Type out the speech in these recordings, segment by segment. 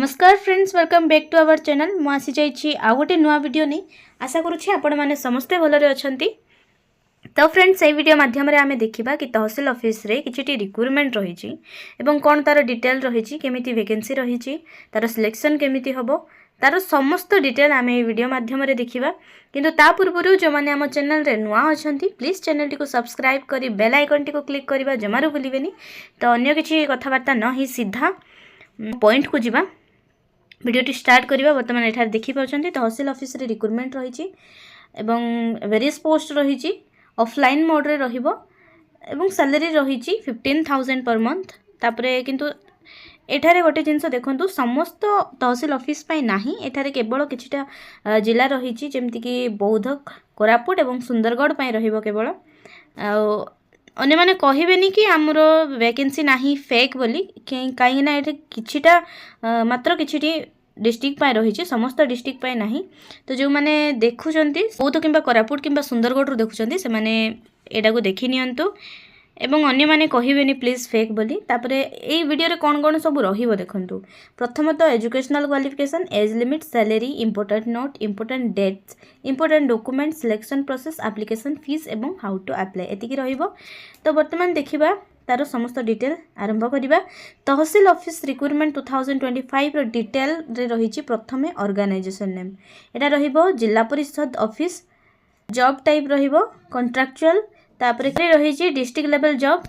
नमस्कार friends, welcome back to our channel. मु आसी जाइछि आ गोटे नुआ वीडियो नहीं। आशा करुछि आपण माने समस्ते भलरे अछंती। तो फ्रेंड्स ए वीडियो माध्यम रे आमे देखिबा कि तहसील ऑफिस रे किछिटी रिक्रूटमेंट रहिछि एवं कोन तार डिटेल रहिछि, केमिति वैकेंसी रहिछि, तार सिलेक्शन केमिति हबो, तार समस्त डिटेल आमे ए वीडियो माध्यम रे देखिबा। किंतु ता पूर्वरु जो माने हम चैनल रे नुआ अछंती प्लीज चैनल टी को सब्सक्राइब करी बेल आइकन टी को क्लिक करिबा जमारू भूलिबेनी। तो अन्य किछि कथावार्ता न ही सीधा पॉइंट को जीवा वीडियोटी स्टार्ट करवा। बर्तमान एठार देखि पाउछन्ती तहसील ऑफिस रे रिक्रूटमेंट रहिछि एवं वेरियस पोस्ट रहिछि। ऑफलाइन मोड रे रहिबो एवं सैलरी रहिछि 15,000 पर मंथ। तापरे किंतु एठारे गोटे जिनस देखंतु समस्त तहसील ऑफिस पई नाही, एठारे केवल किछिटा जिला रहिछि जेमति कि बौद्ध, कोरापुट एवं सुंदरगढ़ पई रहिबो केवल। अन्य माने कहिबेनी कि हमरो वैकेंसी नाही फेक बोली, कहीं ना एठे किछिटा मात्र किछिटी डिस्ट्रिक्ट पाए रही, समस्त डिस्ट्रिक्ट पाए नाही। तो जो माने देखुचंती बौद्ध किंबा कोरापुट किंबा सुंदरगढ़ रु देखुचंती से माने एटा को देखि नियंतु एवं अन्य माने कहिबेनी प्लीज फेक बोली। तापरे एई वीडियो रे कोन कोन सब रहिबो देखंतु। प्रथमत educational qualification, age limit, salary, important note, important dates, important document, selection process, application fee एवं हाउ टू अप्लाई एतिकी रहिबो। तो वर्तमान देखिबा तार समस्त डिटेल आरंभ करिबा। तहसील ऑफिस रिक्रूटमेंट 2025 रो डिटेल रे रहिछि। प्रथमे ऑर्गेनाइजेशन नेम एटा रहिबो Zilla Parishad office, job type रहिबो कॉन्ट्रैक्चुअल, तापरे रहिछि डिस्ट्रिक्ट लेवल जॉब,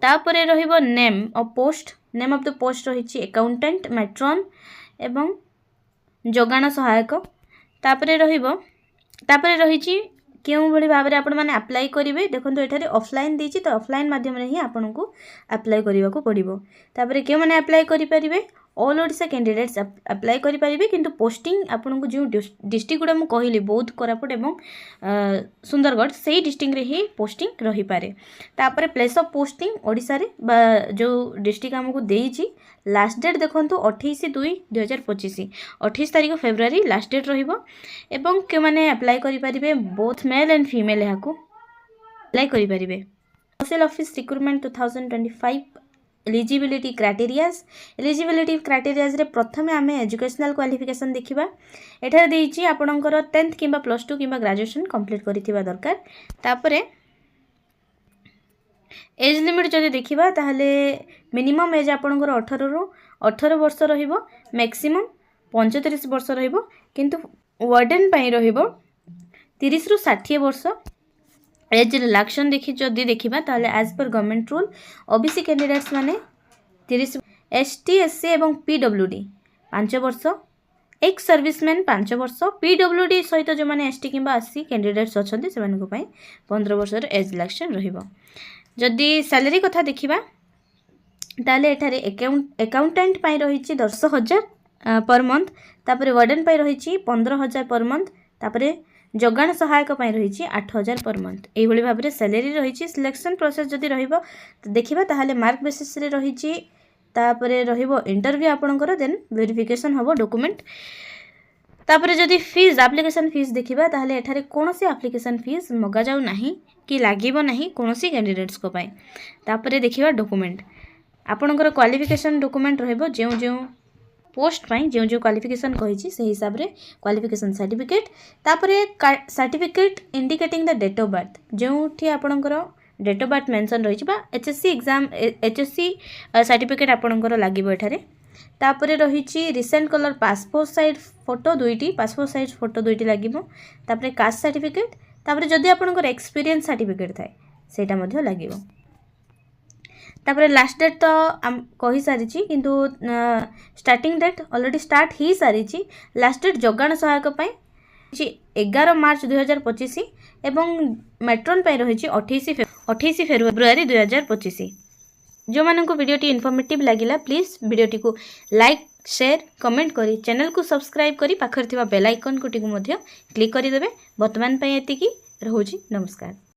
तापरे रहिबो name of post, name of the post रहिछि अकाउंटेंट, मैट्रन एवं जोगाण सहायक। तापरे रहिछि क्यों भली भाव में आपण मैंने अप्लाई करेंगे। देखो ये ऑफलाइन देती तो ऑफलाइन माध्यम ही आपन को अप्लाई करने को पड़ो। तापर क्यों मैंने अप्लाई करेंगे, ऑल ओडिशा कैंडिडेट्स अप्लाई करेंगे। किंतु पोस्टिंग आपन को जो डिस्ट्रिक्ट गुड़ा मुझे कहली बौद्ध, कोरापुट एवं सुंदरगढ़ से डिस्ट्रिक्ट रे ही पोस्टिंग रही पारे। तापर प्लेस ऑफ पोस्टिंग ओडिशा रे जो डिस्ट्रिक्ट आमको देइछि। लास्ट डेट देखो 28/2/2025 28 तारीख फेब्रुआरी लास्ट डेट रहिबो। एवं के माने अप्लाई करि परिबे बोथ मेल एंड फीमेल यहाँ को अप्लाई करि परिबे। तहसील ऑफिस रिक्रूटमेंट 2025 एलिजिबिलिटी क्राइटेरियाज रे प्रथमे आमे एजुकेशनल क्वालिफिकेशन देखिबा। एठार देइछि आपणकर 10th किंबा +2 किंबा ग्रेजुएशन कंप्लीट करिथिबा दरकार। तापरे एज लिमिट जदि देखिबा ताहले मिनिमम एज आपणकर 18 ରୁ 18 वर्ष रहिबो, मैक्सिमम 35 वर्ष रहिबो। किंतु वार्डन पई रहिबो 30 ରୁ 60 वर्ष। एज रिलैक्शन जदि देखिबा ताहले as per government rule OBC candidates माने 30, एसटी एससी एवं पीडब्ल्यूडी 5 वर्ष, एक्स सर्विसमैन 5 वर्ष, पीडब्ल्यूडी सहित जो माने एसटी किंबा एससी कैंडिडेट्स अछंती सेमानक पई 15 वर्ष रे एज रिलैक्शन रहिबो। जदि सैलरी कथा देखिबा ताहले एठारे अकाउंटेंट पई रहिछि 10,000 पर मंथ। तापरे वार्डन पई रहिछि 15,000 पर मंथ। तापरे जोगाण सहायक पई रहिछि 8,000 पर मंथ। एई भली भाबरे सैलरी रहिछि। सिलेक्शन प्रोसेस जदि रहिबो तो देखिबा ताहले मार्क बेसिस रे रहिछि। तापरे रहिबो इंटरव्यू आपणकर, देन वेरिफिकेशन हबो डॉक्यूमेंट। तापरे जदि फीस एप्लिकेशन फीस देखिबा ताहले एठारे कोनोसी एप्लिकेशन फीस मगा जाउ नाही कि लागिबो नाही कोनोसी कैंडिडेट्स को पई। तापरे देखिबा डॉक्यूमेंट आपणकर क्वालिफिकेशन डॉक्यूमेंट रहिबो जे पोस्ट पाई जो क्वालिफिकेशन कही से हिसाब रे क्वालिफिकेशन सर्टिफिकेट। तापरे certificate indicating the date of birth जोठी आपणकर डेट ऑफ बर्थ मेंशन रही बा एचएससी एग्जाम एचएससी सर्टिफिकेट आपणकर लागिबो एठारे। तापरे रहिछि recent colour passport size photo दुईटी, पासपोर्ट साइज फोटो दुईटी लागिबो। तापरे कास्ट सर्टिफिकेट, तापरे जदि आपणकर एक्सपीरियंस सर्टिफिकेट थाए सेटा मध्ये लागिबो। तापरे लास्ट डेट तो कही सारी किंतु स्टार्टिंग डेट ऑलरेडी स्टार्ट ही सारी। लास्ट डेट जोगाण सहायक 11 मार्च 2025 एवं मेट्रन पाई रही 28 फेब्रुआरी 2025। जो मानक वीडियोटी इनफॉर्मेटिव लगिला प्लीज वीडियोटी को लाइक, शेयर, कमेंट करी चैनल को सब्सक्राइब करी पाखर थिबा बेल आइकन को क्लिक करदेवे। वर्तमान एतिकी रहुछि। नमस्कार।